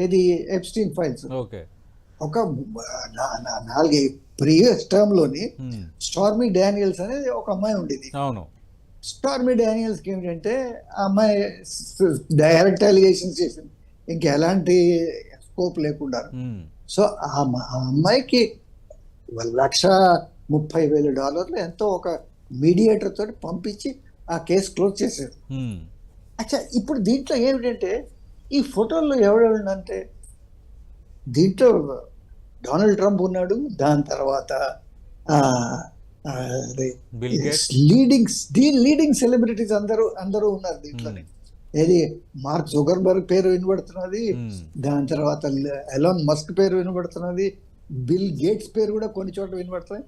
ఏది Epstein files. Okay. ఒక 4 previous term లోని స్టార్మీ డానియల్స్ అనేది ఒక అమ్మాయి ఉండేది. అవును. స్టార్మీ డానియల్స్కి ఏమిటంటే ఆ అమ్మాయి డైరెక్ట్ అలిగేషన్స్ చేసింది, ఇంకా ఎలాంటి స్కోప్ లేకుండా. సో ఆ అమ్మాయికి $130,000 ఎంతో ఒక మీడియేటర్ తోటి పంపించి ఆ కేసు క్లోజ్ చేశారు. అచ్చా, ఇప్పుడు దీంట్లో ఏమిటంటే ఈ ఫోటోల్లో ఎవడెవడంటే దీంట్లో డొనాల్డ్ ట్రంప్ ఉన్నాడు, దాని తర్వాత లీడింగ్ సెలబ్రిటీస్ అందరూ ఉన్నారు దీంట్లోనే. ఏది మార్క్ జుకర్బర్గ్ పేరు వినబడుతున్నది, దాని తర్వాత ఎలాన్ మస్క్ పేరు వినబడుతున్నది, బిల్ గేట్స్ పేరు కూడా కొన్ని చోట్ల వినబడుతుంది.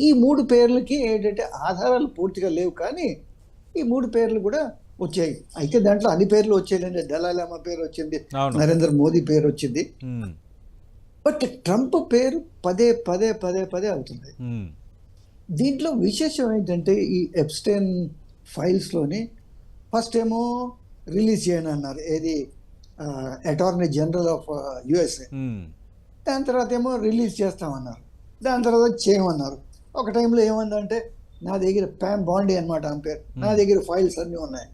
ఈ 3 పేర్లకి ఏంటంటే ఆధారాలు పూర్తిగా లేవు, కానీ ఈ 3 పేర్లు కూడా వచ్చాయి. అయితే దాంట్లో అన్ని పేర్లు వచ్చాయండి. దలాలామా పేరు వచ్చింది, నరేంద్ర మోదీ పేరు వచ్చింది, బట్ ట్రంప్ పేరు పదే పదే పదే పదే అవుతుంది. దీంట్లో విశేషం ఏంటంటే ఈ ఎప్స్టైన్ ఫైల్స్లోని ఫస్ట్ ఏమో రిలీజ్ చేయను అన్నారు, ఏది అటార్నీ జనరల్ ఆఫ్ యుఎస్ఏ. దాని తర్వాత ఏమో రిలీజ్ చేస్తామన్నారు, దాని తర్వాత చేయమన్నారు. ఒక టైంలో ఏమందంటే నా దగ్గర ప్యామ్ బాండీ అనమాట ఆమె పేరు, నా దగ్గర ఫైల్స్ అన్నీ ఉన్నాయి.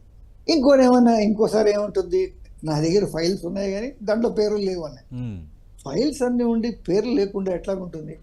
ఇంకోసారి ఏముంటుంది, నా దగ్గర ఫైల్స్ ఉన్నాయి కానీ దాంట్లో పేర్లు లేవు అన్నాయి. ఫైల్స్ అన్నీ ఉండి పేర్లు లేకుండా ఎట్లాగుంటుంది?